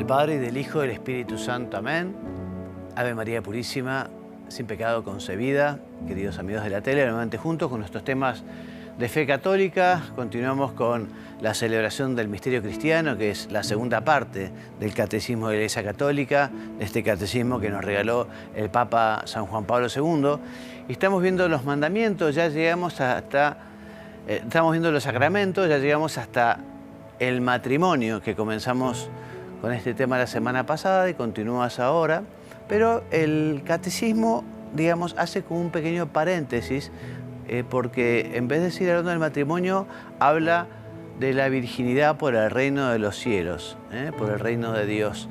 del Padre, y del Hijo, y del Espíritu Santo. Amén. Ave María Purísima, sin pecado concebida. Queridos amigos de la tele, nuevamente juntos con nuestros temas de fe católica. Continuamos con la celebración del misterio cristiano, que es la segunda parte del Catecismo de la Iglesia Católica, este catecismo que nos regaló el Papa San Juan Pablo II. Y estamos viendo los mandamientos, ya llegamos hasta... estamos viendo los sacramentos, ya llegamos hasta el matrimonio, que comenzamos con este tema la semana pasada y continúas ahora. Pero el catecismo, digamos, hace como un pequeño paréntesis, porque en vez de seguir hablando del matrimonio, habla de la virginidad por el reino de los cielos, por el reino de Dios.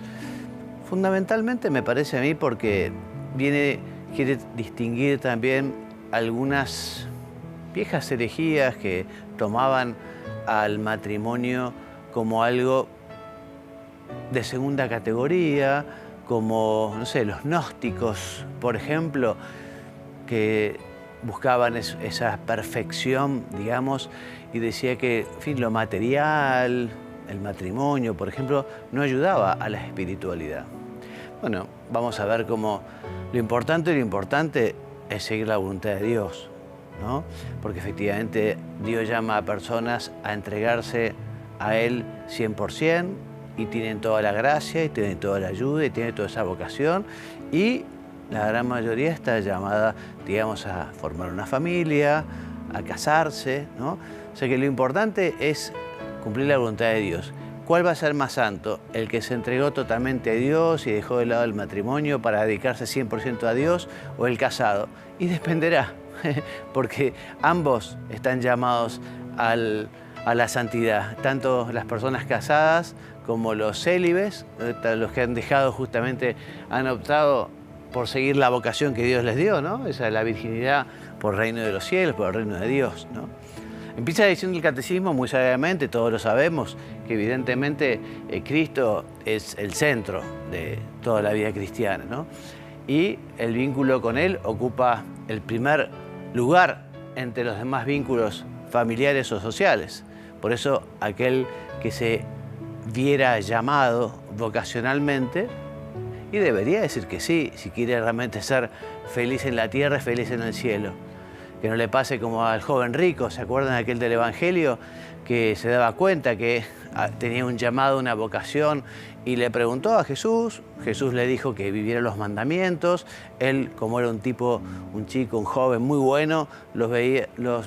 Fundamentalmente me parece a mí porque quiere distinguir también algunas viejas herejías que tomaban al matrimonio como algo de segunda categoría, como, no sé, los gnósticos, por ejemplo, que buscaban esa perfección, digamos, y decía que, en fin, lo material, el matrimonio, por ejemplo, no ayudaba a la espiritualidad. Bueno, vamos a ver cómo lo importante es seguir la voluntad de Dios, ¿no? Porque efectivamente Dios llama a personas a entregarse a Él 100%, y tienen toda la gracia, y tienen toda la ayuda, y tienen toda esa vocación, y la gran mayoría está llamada, digamos, a formar una familia, a casarse, ¿no? O sea que lo importante es cumplir la voluntad de Dios. ¿Cuál va a ser más santo? ¿El que se entregó totalmente a Dios y dejó de lado el matrimonio para dedicarse 100% a Dios, o el casado? Y dependerá, porque ambos están llamados a la santidad, tanto las personas casadas como los célibes, los que han dejado justamente, han optado por seguir la vocación que Dios les dio, ¿no? Esa es la virginidad por el reino de los cielos, por el reino de Dios, ¿no? Empieza diciendo el catecismo muy sabiamente, todos lo sabemos, que evidentemente Cristo es el centro de toda la vida cristiana, ¿no? Y el vínculo con Él ocupa el primer lugar entre los demás vínculos familiares o sociales. Por eso aquel que se viera llamado vocacionalmente, y debería decir que sí, si quiere realmente ser feliz en la tierra, feliz en el cielo. Que no le pase como al joven rico, ¿se acuerdan de aquel del Evangelio? Que se daba cuenta que tenía un llamado, una vocación, y le preguntó a Jesús. Jesús le dijo que viviera los mandamientos. Él, como era un chico, un joven muy bueno, los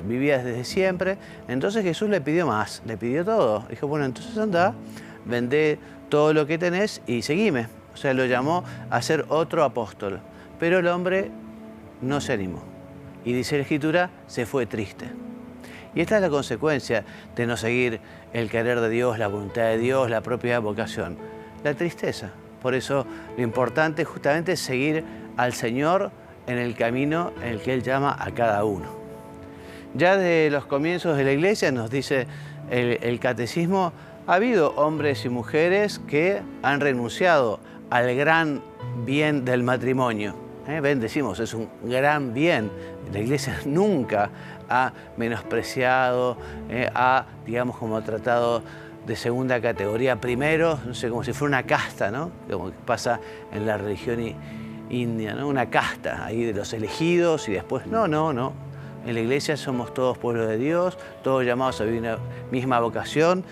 vivía desde siempre. Entonces Jesús le pidió más, le pidió todo. Dijo, bueno, entonces anda, vendé todo lo que tenés y seguime. O sea, lo llamó a ser otro apóstol. Pero el hombre no se animó. Y dice la Escritura, se fue triste. Y esta es la consecuencia de no seguir el querer de Dios, la voluntad de Dios, la propia vocación. La tristeza. Por eso lo importante justamente es seguir al Señor en el camino en el que Él llama a cada uno. Ya desde los comienzos de la Iglesia, nos dice el catecismo, ha habido hombres y mujeres que han renunciado al gran bien del matrimonio. Ven, decimos, es un gran bien. La Iglesia nunca ha menospreciado, digamos, como tratado de segunda categoría primero, no sé, como si fuera una casta, ¿no? Como que pasa en la religión india, ¿no? Una casta ahí de los elegidos y después, no. En la Iglesia somos todos pueblos de Dios, todos llamados a vivir una misma vocación,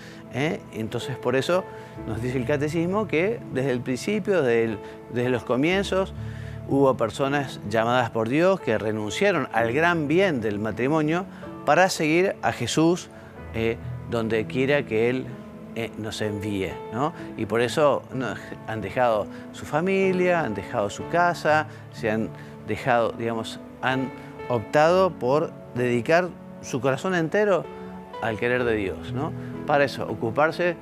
Entonces, por eso nos dice el catecismo que desde el principio, desde los comienzos, hubo personas llamadas por Dios que renunciaron al gran bien del matrimonio para seguir a Jesús donde quiera que Él nos envíe, ¿no? Y por eso han dejado su familia, han dejado su casa, se han dejado, digamos, han optado por dedicar su corazón entero al querer de Dios, ¿no? Para eso, ocuparse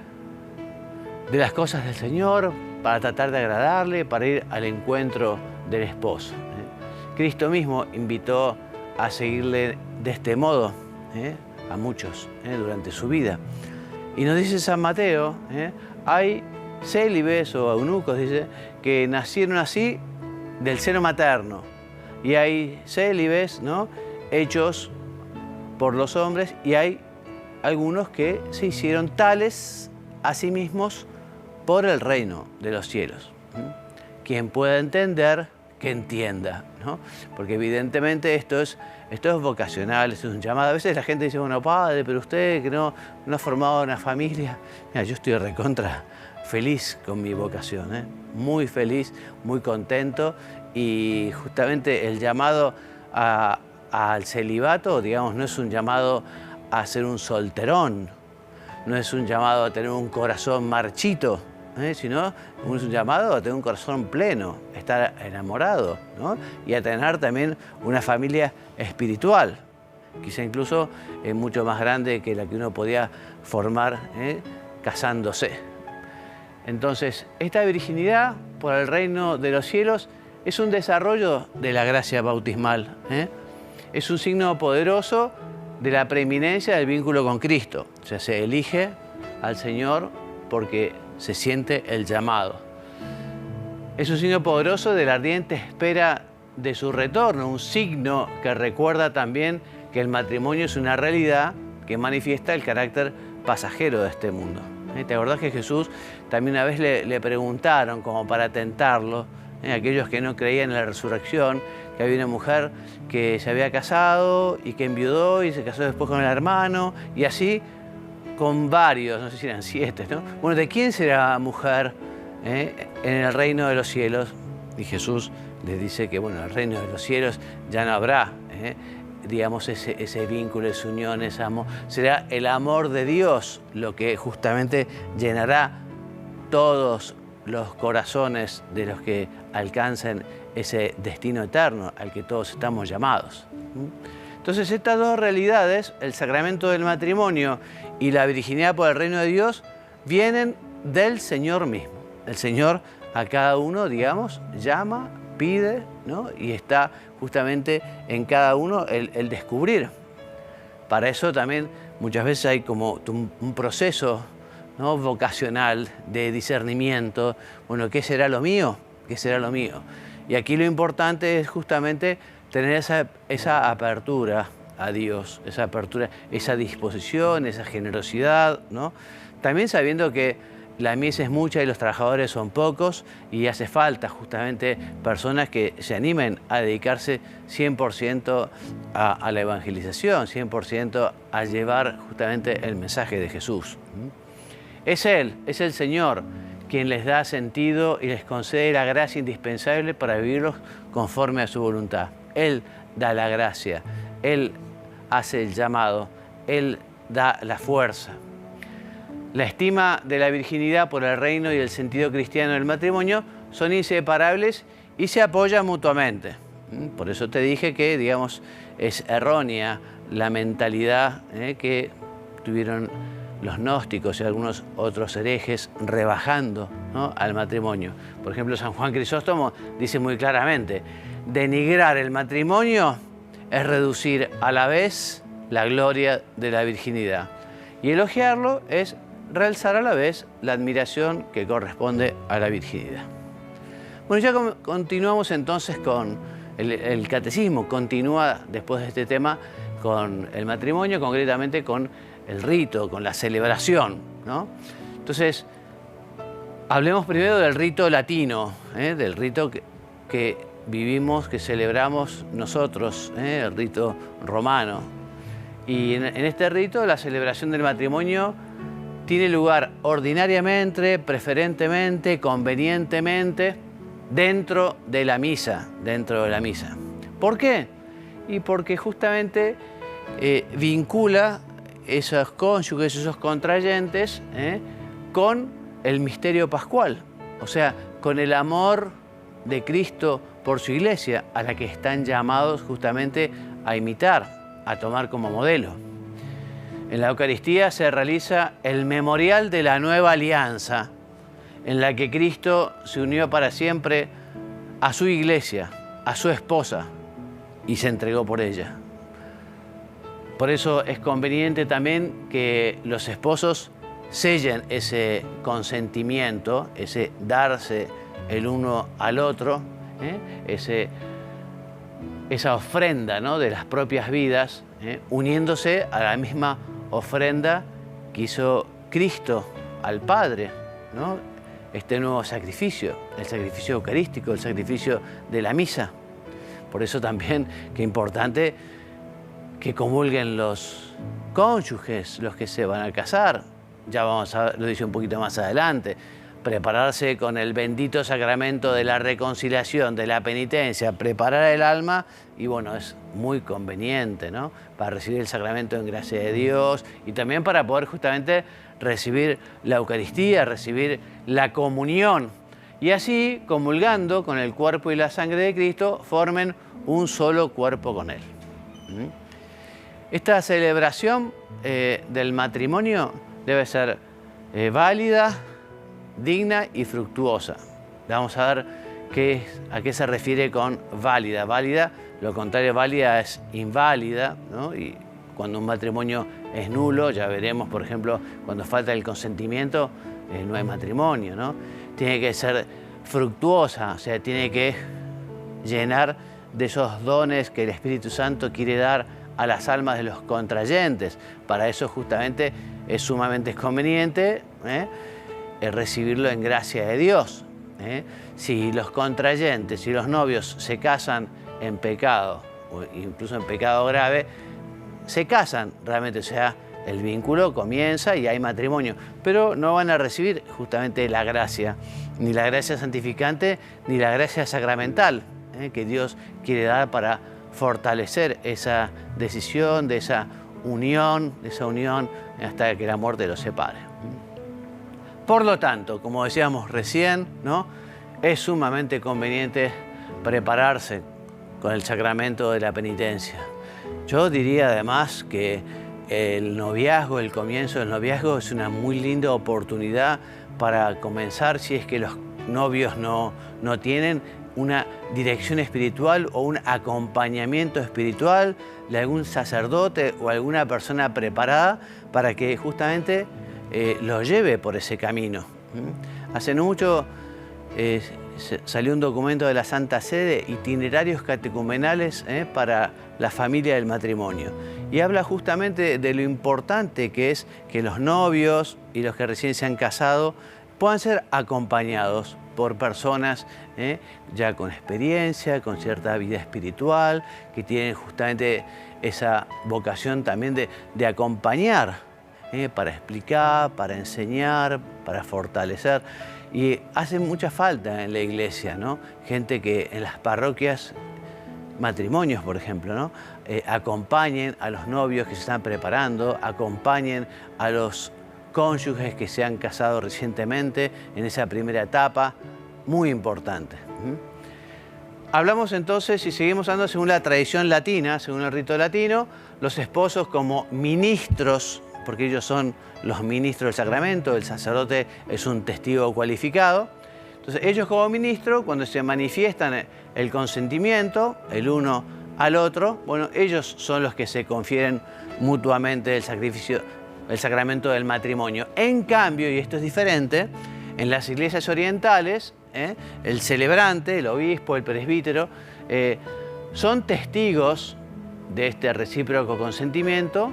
de las cosas del Señor, para tratar de agradarle, para ir al encuentro del esposo. Cristo mismo invitó a seguirle de este modo a muchos durante su vida. Y nos dice San Mateo, hay célibes o eunucos, dice, que nacieron así del seno materno. Y hay célibes, ¿no?, hechos por los hombres, y hay algunos que se hicieron tales a sí mismos por el reino de los cielos. Quien pueda entender, que entienda, ¿no? Porque evidentemente esto es vocacional, es un llamado. A veces la gente dice, bueno, padre, pero usted que no ha formado una familia. Mira, yo estoy recontra feliz con mi vocación, ¿eh? Muy feliz, muy contento, y justamente el llamado al celibato, digamos, no es un llamado a ser un solterón, no es un llamado a tener un corazón marchito, sino es un llamado a tener un corazón pleno, estar enamorado, ¿no? Y a tener también una familia espiritual, quizá incluso mucho más grande que la que uno podía formar casándose. Entonces, esta virginidad por el reino de los cielos es un desarrollo de la gracia bautismal, es un signo poderoso de la preeminencia del vínculo con Cristo. O sea, se elige al Señor porque se siente el llamado. Es un signo poderoso de la ardiente espera de su retorno, un signo que recuerda también que el matrimonio es una realidad que manifiesta el carácter pasajero de este mundo. ¿Te acordás que Jesús también una vez le preguntaron, como para tentarlo, aquellos que no creían en la resurrección, que había una mujer que se había casado y que enviudó y se casó después con el hermano, y así con varios, no sé si eran 7, ¿no? Bueno, ¿de quién será mujer en el reino de los cielos? Y Jesús les dice que, bueno, en el reino de los cielos ya no habrá, digamos, ese vínculo, esa unión, ese amor. Será el amor de Dios lo que justamente llenará todos los corazones de los que alcancen ese destino eterno al que todos estamos llamados. Entonces, estas dos realidades, el sacramento del matrimonio y la virginidad por el reino de Dios, vienen del Señor mismo. El Señor a cada uno, digamos, llama, pide, ¿no? Y está justamente en cada uno el descubrir. Para eso también muchas veces hay como un proceso, ¿no?, vocacional de discernimiento. Bueno, ¿qué será lo mío? ¿Qué será lo mío? Y aquí lo importante es justamente tener esa apertura a Dios, esa apertura, esa disposición, esa generosidad, ¿no? También sabiendo que la mies es mucha y los trabajadores son pocos, y hace falta justamente personas que se animen a dedicarse 100% a la evangelización, 100% a llevar justamente el mensaje de Jesús. Es Él, es el Señor quien les da sentido y les concede la gracia indispensable para vivirlos conforme a su voluntad. Él da la gracia, Él hace el llamado, Él da la fuerza. La estima de la virginidad por el reino y el sentido cristiano del matrimonio son inseparables y se apoyan mutuamente. Por eso te dije que, digamos, es errónea la mentalidad que tuvieron los gnósticos y algunos otros herejes rebajando, ¿no?, al matrimonio. Por ejemplo, San Juan Crisóstomo dice muy claramente: denigrar el matrimonio es reducir a la vez la gloria de la virginidad, y elogiarlo es realzar a la vez la admiración que corresponde a la virginidad. Bueno, ya continuamos entonces con el catecismo, continúa después de este tema con el matrimonio, concretamente con el rito, con la celebración, ¿no? Entonces, hablemos primero del rito latino, del rito que vivimos, que celebramos nosotros, el rito romano. Y en este rito la celebración del matrimonio tiene lugar ordinariamente, preferentemente, convenientemente, dentro de la misa, ¿Por qué? Y porque justamente vincula esos cónyuges, esos contrayentes, con el misterio pascual, o sea, con el amor de Cristo por su iglesia, a la que están llamados justamente a imitar, a tomar como modelo. En la Eucaristía se realiza el memorial de la nueva alianza, en la que Cristo se unió para siempre a su iglesia, a su esposa, y se entregó por ella. Por eso es conveniente también que los esposos sellen ese consentimiento, ese darse el uno al otro, esa ofrenda, ¿no?, de las propias vidas, uniéndose a la misma ofrenda que hizo Cristo al Padre, ¿no? este nuevo sacrificio, el sacrificio eucarístico, el sacrificio de la misa. Por eso también que es importante que comulguen los cónyuges, los que se van a casar. Ya vamos a ver, lo dice un poquito más adelante. Prepararse con el bendito sacramento de la reconciliación, de la penitencia, preparar el alma, y bueno, es muy conveniente, ¿no?, para recibir el sacramento en gracia de Dios y también para poder justamente recibir la Eucaristía, recibir la comunión, y así, comulgando con el cuerpo y la sangre de Cristo, formen un solo cuerpo con Él. Esta celebración del matrimonio debe ser válida, digna y fructuosa. Vamos a ver a qué se refiere con válida. Válida, lo contrario, válida es inválida, ¿no? Y cuando un matrimonio es nulo, ya veremos, por ejemplo, cuando falta el consentimiento, no hay matrimonio, ¿no? Tiene que ser fructuosa, o sea, tiene que llenar de esos dones que el Espíritu Santo quiere dar a las almas de los contrayentes. Para eso justamente es sumamente conveniente recibirlo en gracia de Dios. Si los contrayentes, si los novios se casan en pecado, o incluso en pecado grave, se casan realmente, o sea, el vínculo comienza y hay matrimonio, pero no van a recibir justamente la gracia, ni la gracia santificante, ni la gracia sacramental que Dios quiere dar para fortalecer esa decisión, de esa unión hasta que la muerte los separe. Por lo tanto, como decíamos recién, ¿no?, es sumamente conveniente prepararse con el sacramento de la penitencia. Yo diría además que el noviazgo, el comienzo del noviazgo es una muy linda oportunidad para comenzar, si es que los novios no tienen una dirección espiritual o un acompañamiento espiritual de algún sacerdote o alguna persona preparada para que justamente lo lleve por ese camino. Hace no mucho salió un documento de la Santa Sede, Itinerarios Catecumenales para la familia del matrimonio. Y habla justamente de lo importante que es que los novios y los que recién se han casado puedan ser acompañados por personas ya con experiencia, con cierta vida espiritual, que tienen justamente esa vocación también de acompañar, para explicar, para enseñar, para fortalecer. Y hace mucha falta en la iglesia, ¿no?, gente que en las parroquias, matrimonios por ejemplo, ¿no?, acompañen a los novios que se están preparando, acompañen a los cónyuges que se han casado recientemente en esa primera etapa, muy importante. Hablamos entonces, y seguimos hablando según la tradición latina, según el rito latino, los esposos como ministros, porque ellos son los ministros del sacramento, el sacerdote es un testigo cualificado. Entonces ellos como ministros, cuando se manifiestan el consentimiento, el uno al otro, bueno, ellos son los que se confieren mutuamente el sacramento del matrimonio. En cambio, y esto es diferente, en las iglesias orientales, el celebrante, el obispo, el presbítero, son testigos de este recíproco consentimiento,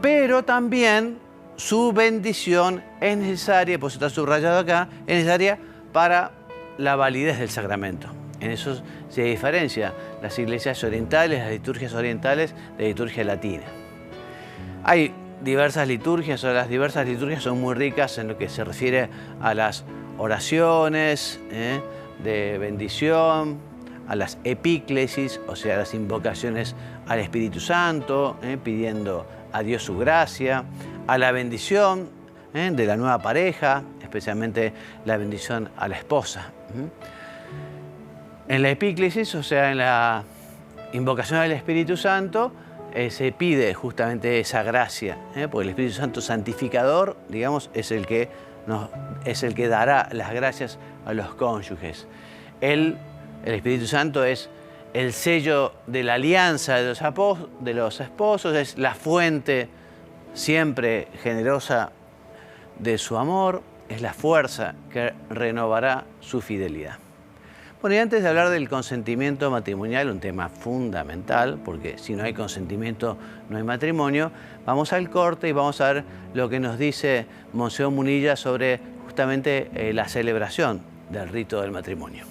pero también su bendición es necesaria, por eso está subrayado acá, es necesaria para la validez del sacramento. En eso se diferencia las iglesias orientales, las liturgias orientales de la liturgia latina. Hay diversas liturgias, o las diversas liturgias son muy ricas en lo que se refiere a las oraciones de bendición, a las epíclesis, o sea, las invocaciones al Espíritu Santo, pidiendo a Dios su gracia, a la bendición de la nueva pareja, especialmente la bendición a la esposa. En la epíclesis, o sea, en la invocación al Espíritu Santo, se pide justamente esa gracia, porque el Espíritu Santo santificador, digamos, es el que dará las gracias a los cónyuges. El Espíritu Santo es el sello de la alianza de los esposos, es la fuente siempre generosa de su amor, es la fuerza que renovará su fidelidad. Bueno, y antes de hablar del consentimiento matrimonial, un tema fundamental, porque si no hay consentimiento no hay matrimonio, vamos al corte y vamos a ver lo que nos dice Monseñor Munilla sobre justamente la celebración del rito del matrimonio.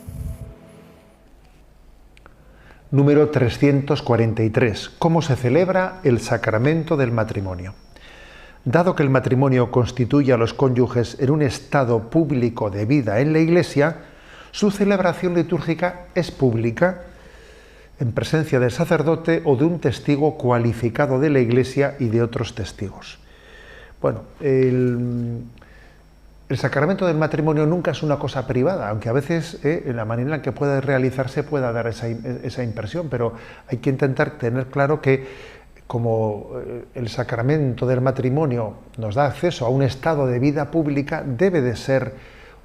Número 343. ¿Cómo se celebra el sacramento del matrimonio? Dado que el matrimonio constituye a los cónyuges en un estado público de vida en la Iglesia, su celebración litúrgica es pública, en presencia del sacerdote o de un testigo cualificado de la Iglesia y de otros testigos. Bueno, el sacramento del matrimonio nunca es una cosa privada, aunque a veces en la manera en que puede realizarse pueda dar esa impresión, pero hay que intentar tener claro que como el sacramento del matrimonio nos da acceso a un estado de vida pública, debe de ser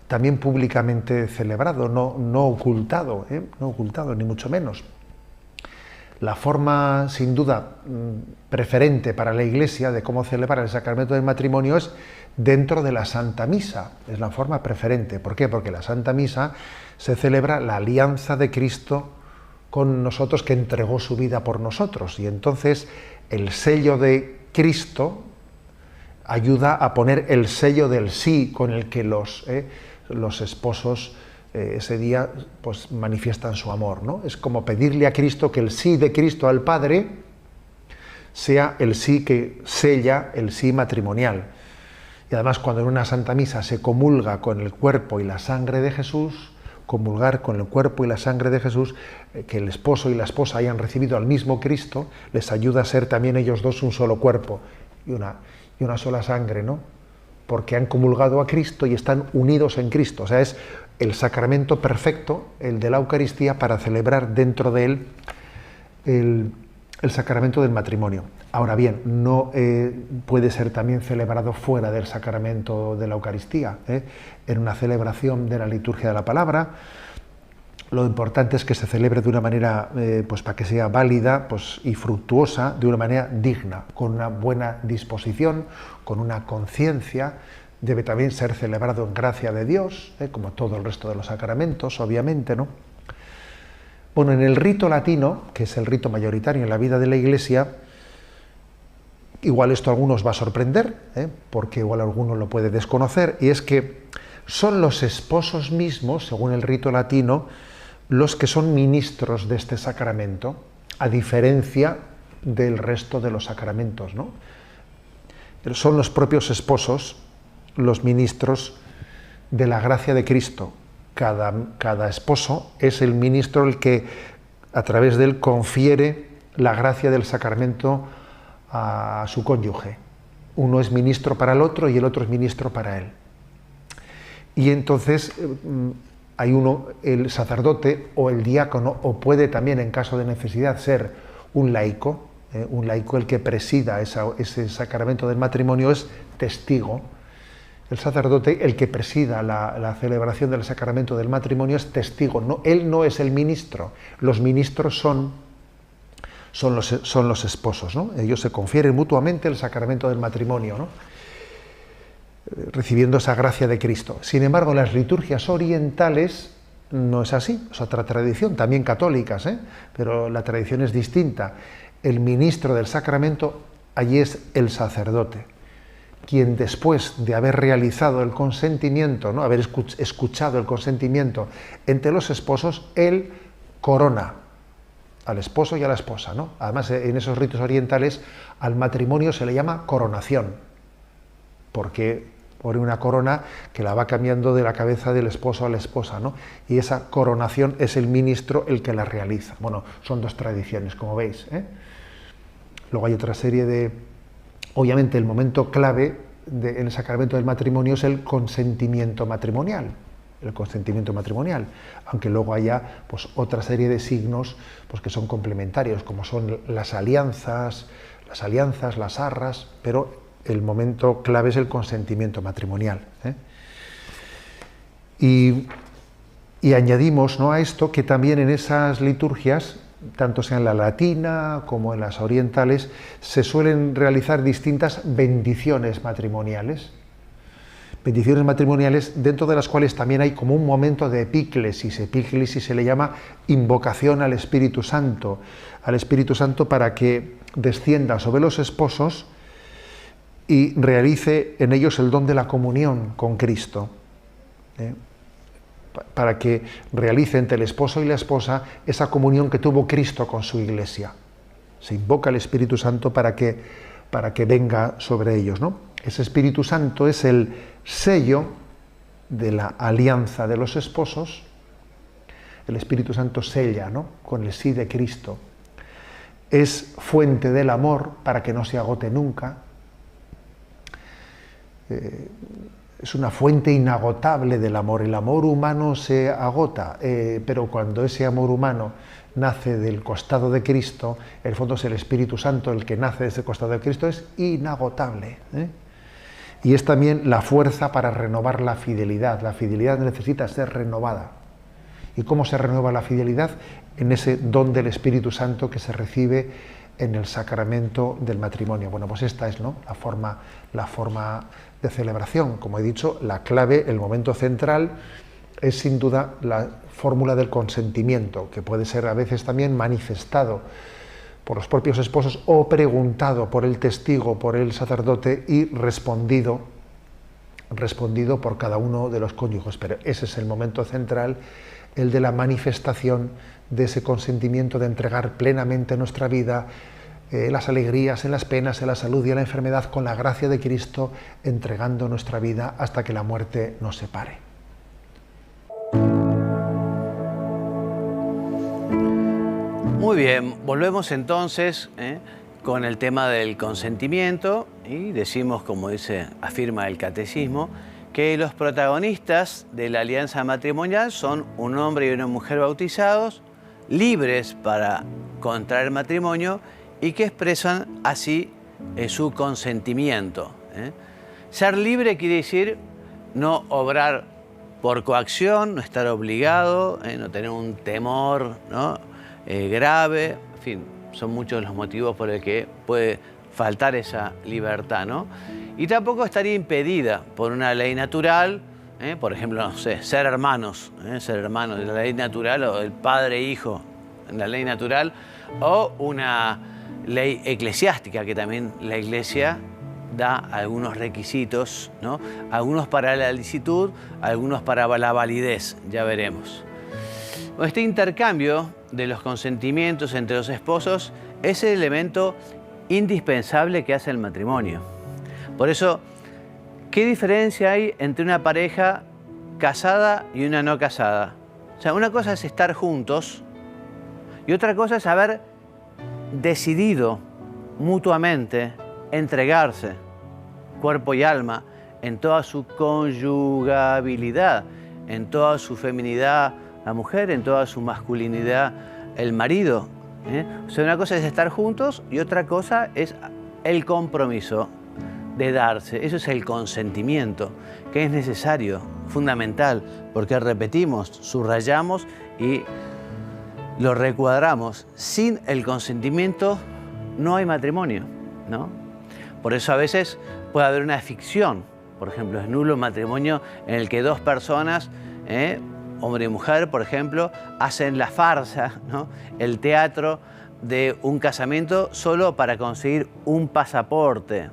también públicamente celebrado, no ocultado, no ocultado, ni mucho menos. La forma, sin duda, preferente para la Iglesia de cómo celebrar el sacramento del matrimonio es dentro de la Santa Misa. Es la forma preferente. ¿Por qué? Porque la Santa Misa se celebra la alianza de Cristo con nosotros, que entregó su vida por nosotros. Y entonces el sello de Cristo ayuda a poner el sello del sí con el que los esposos ese día pues manifiestan su amor, ¿no? Es como pedirle a Cristo que el sí de Cristo al Padre sea el sí que sella el sí matrimonial. Y además, cuando en una Santa Misa se comulga con el cuerpo y la sangre de Jesús, comulgar con el cuerpo y la sangre de Jesús, que el esposo y la esposa hayan recibido al mismo Cristo, les ayuda a ser también ellos dos un solo cuerpo y una sola sangre, ¿no? Porque han comulgado a Cristo y están unidos en Cristo. O sea, es el sacramento perfecto, el de la Eucaristía, para celebrar dentro de él el sacramento del matrimonio. Ahora bien, no puede ser también celebrado fuera del sacramento de la Eucaristía, en una celebración de la liturgia de la palabra. Lo importante es que se celebre de una manera, pues para que sea válida, pues, y fructuosa, de una manera digna, con una buena disposición, con una conciencia. Debe también ser celebrado en gracia de Dios, como todo el resto de los sacramentos, obviamente, ¿no? Bueno, en el rito latino, que es el rito mayoritario en la vida de la Iglesia, igual esto a algunos va a sorprender, porque igual alguno lo puede desconocer, y es que son los esposos mismos, según el rito latino, los que son ministros de este sacramento, a diferencia del resto de los sacramentos, ¿no? Pero son los propios esposos los ministros de la gracia de Cristo. Cada esposo es el ministro el que, a través de él, confiere la gracia del sacramento a su cónyuge. Uno es ministro para el otro y el otro es ministro para él. Y entonces hay uno, el sacerdote o el diácono, o puede también, en caso de necesidad, ser un laico el que presida ese sacramento del matrimonio, es testigo. El sacerdote, el que presida la celebración del sacramento del matrimonio, es testigo. Él no es el ministro. Los ministros son los esposos, ¿no? Ellos se confieren mutuamente el sacramento del matrimonio, ¿no? Recibiendo esa gracia de Cristo. Sin embargo, en las liturgias orientales no es así. Es otra tradición, también católicas, pero la tradición es distinta. El ministro del sacramento allí es el sacerdote, quien después de haber realizado el consentimiento, ¿no? Haber escuchado el consentimiento entre los esposos, él corona al esposo y a la esposa, ¿no? Además, en esos ritos orientales al matrimonio se le llama coronación, porque pone una corona que la va cambiando de la cabeza del esposo a la esposa, ¿no? Y esa coronación es el ministro el que la realiza. Bueno, son dos tradiciones, como veis, Luego hay otra serie de... Obviamente el momento clave en el sacramento del matrimonio es el consentimiento matrimonial. Aunque luego haya pues otra serie de signos pues que son complementarios, como son las alianzas, las arras, pero el momento clave es el consentimiento matrimonial. Y añadimos, ¿no?, a esto que también en esas liturgias, tanto sea en la latina como en las orientales, se suelen realizar distintas bendiciones matrimoniales. Bendiciones matrimoniales dentro de las cuales también hay como un momento de epíclesis. Epíclesis se le llama invocación al Espíritu Santo para que descienda sobre los esposos y realice en ellos el don de la comunión con Cristo. para que realice entre el esposo y la esposa esa comunión que tuvo Cristo con su Iglesia. Se invoca al Espíritu Santo para que venga sobre ellos, ¿no? Ese Espíritu Santo es el sello de la alianza de los esposos. El Espíritu Santo sella, ¿no?, con el sí de Cristo. Es fuente del amor para que no se agote nunca. Es una fuente inagotable del amor. El amor humano se agota, pero cuando ese amor humano nace del costado de Cristo, en el fondo es el Espíritu Santo el que nace de ese costado de Cristo, es inagotable. Y es también la fuerza para renovar la fidelidad. La fidelidad necesita ser renovada. ¿Y cómo se renueva la fidelidad? En ese don del Espíritu Santo que se recibe en el sacramento del matrimonio. Bueno, pues esta es, ¿no?, la forma de celebración. Como he dicho, la clave, el momento central, es sin duda la fórmula del consentimiento, que puede ser a veces también manifestado por los propios esposos o preguntado por el testigo, por el sacerdote y respondido por cada uno de los cónyuges. Pero ese es el momento central, el de la manifestación de ese consentimiento de entregar plenamente nuestra vida, las alegrías, en las penas, en la salud y en la enfermedad, con la gracia de Cristo, entregando nuestra vida hasta que la muerte nos separe. Muy bien, volvemos entonces con el tema del consentimiento y decimos, como afirma el catecismo, que los protagonistas de la alianza matrimonial son un hombre y una mujer bautizados, libres para contraer matrimonio y que expresan así su consentimiento. Ser libre quiere decir no obrar por coacción, no estar obligado, no tener un temor, ¿no?, grave. En fin, son muchos los motivos por el que puede faltar esa libertad, ¿no? Y tampoco estaría impedida por una ley natural, por ejemplo, no sé, ser hermanos de la ley natural, o el padre e hijo en la ley natural, o una ley eclesiástica, que también la Iglesia da algunos requisitos, ¿no? Algunos para la licitud, algunos para la validez, ya veremos. Este intercambio de los consentimientos entre los esposos es el elemento indispensable que hace el matrimonio. Por eso, ¿qué diferencia hay entre una pareja casada y una no casada? O sea, una cosa es estar juntos y otra cosa es haber decidido mutuamente entregarse, cuerpo y alma, en toda su conyugabilidad, en toda su feminidad la mujer, en toda su masculinidad el marido. O sea, una cosa es estar juntos y otra cosa es el compromiso de darse. Eso es el consentimiento, que es necesario, fundamental, porque repetimos, subrayamos y lo recuadramos. Sin el consentimiento no hay matrimonio, ¿no? Por eso a veces puede haber una ficción. Por ejemplo, es nulo un matrimonio en el que dos personas, hombre y mujer, por ejemplo, hacen la farsa, ¿no?, el teatro de un casamiento solo para conseguir un pasaporte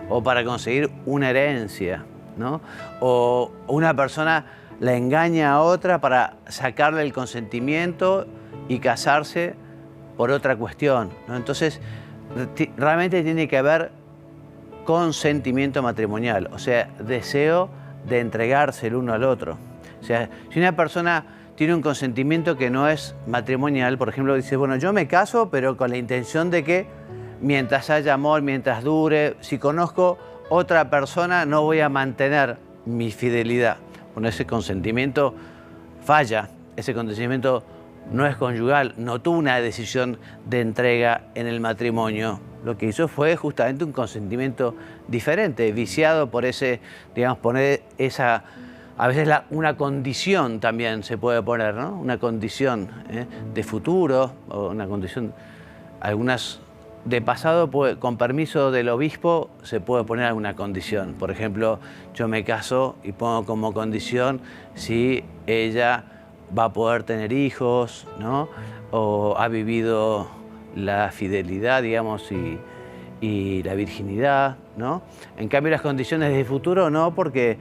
o para conseguir una herencia, ¿no? O una persona la engaña a otra para sacarle el consentimiento y casarse por otra cuestión, ¿no? Entonces, realmente tiene que haber consentimiento matrimonial, o sea, deseo de entregarse el uno al otro. O sea, si una persona tiene un consentimiento que no es matrimonial, por ejemplo, dice, bueno, yo me caso, pero con la intención de que mientras haya amor, mientras dure, si conozco otra persona, no voy a mantener mi fidelidad. Bueno, ese consentimiento falla, ese consentimiento no es conyugal, no tuvo una decisión de entrega en el matrimonio. Lo que hizo fue justamente un consentimiento diferente, viciado por ese, digamos, poner esa... A veces una condición también se puede poner, ¿no? Una condición de futuro, o una condición, algunas de pasado, con permiso del obispo, se puede poner alguna condición. Por ejemplo, yo me caso y pongo como condición si ella va a poder tener hijos, ¿no? O ha vivido la fidelidad, digamos, y la virginidad, ¿no? En cambio, las condiciones de futuro no, porque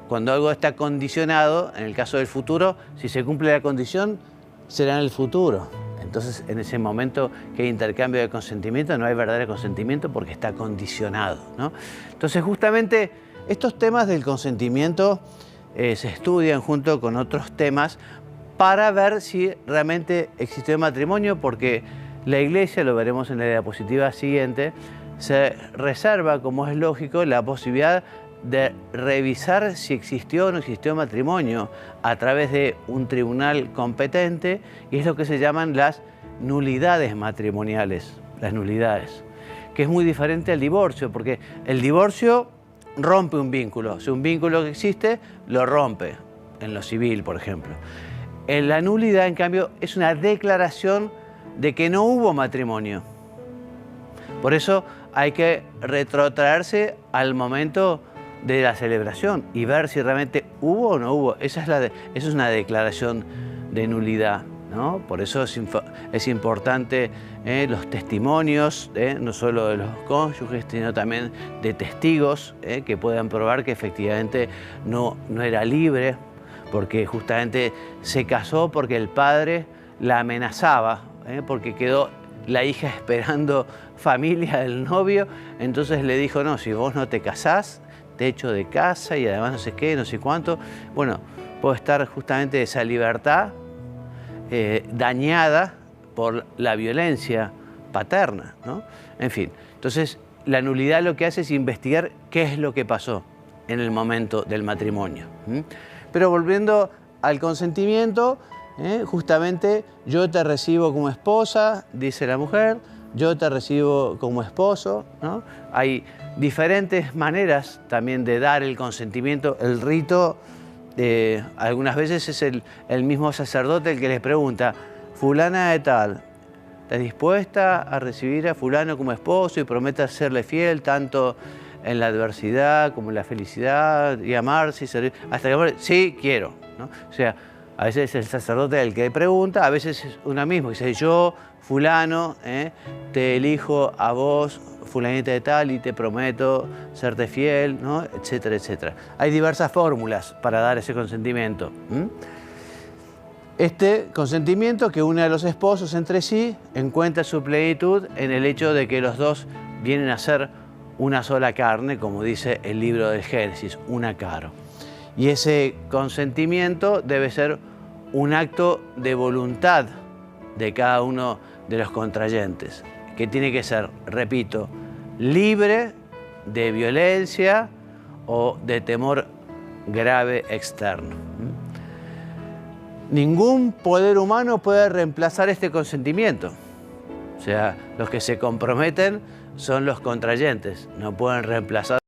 Cuando algo está condicionado, en el caso del futuro, si se cumple la condición, será en el futuro. Entonces, en ese momento que hay intercambio de consentimiento, no hay verdadero consentimiento porque está condicionado, ¿no? Entonces, justamente, estos temas del consentimiento se estudian junto con otros temas para ver si realmente existió matrimonio, porque la Iglesia, lo veremos en la diapositiva siguiente, se reserva, como es lógico, la posibilidad de revisar si existió o no existió matrimonio a través de un tribunal competente, y es lo que se llaman las nulidades matrimoniales, las nulidades, que es muy diferente al divorcio, porque el divorcio rompe un vínculo. Si un vínculo que existe, lo rompe, en lo civil, por ejemplo. En la nulidad, en cambio, es una declaración de que no hubo matrimonio. Por eso hay que retrotraerse al momento de la celebración y ver si realmente hubo o no hubo. Esa es una declaración de nulidad, ¿no? Por eso es importante los testimonios, no solo de los cónyuges, sino también de testigos que puedan probar que efectivamente no era libre, porque justamente se casó porque el padre la amenazaba, porque quedó la hija esperando familia del novio, entonces le dijo, no, si vos no te casás, te echo de casa y además no sé qué, no sé cuánto. Bueno, puede estar justamente esa libertad dañada por la violencia paterna, ¿no? En fin, entonces la nulidad lo que hace es investigar qué es lo que pasó en el momento del matrimonio. Pero volviendo al consentimiento, justamente yo te recibo como esposa, dice la mujer, yo te recibo como esposo, ¿no? Hay diferentes maneras también de dar el consentimiento. El rito, algunas veces es el mismo sacerdote el que les pregunta, fulana de tal, ¿estás dispuesta a recibir a fulano como esposo y promete serle fiel tanto en la adversidad como en la felicidad y amarse y servir? Hasta que sí, quiero, ¿no? O sea, a veces es el sacerdote el que pregunta, a veces es uno mismo, que dice, yo, fulano, te elijo a vos, fulanita de tal, y te prometo serte fiel, ¿no? Etcétera, etcétera. Hay diversas fórmulas para dar ese consentimiento. Este consentimiento que une a los esposos entre sí encuentra su plenitud en el hecho de que los dos vienen a ser una sola carne, como dice el libro del Génesis, una caro. Y ese consentimiento debe ser un acto de voluntad de cada uno de los contrayentes, que tiene que ser, repito, libre de violencia o de temor grave externo. Ningún poder humano puede reemplazar este consentimiento. O sea, los que se comprometen son los contrayentes, no pueden reemplazar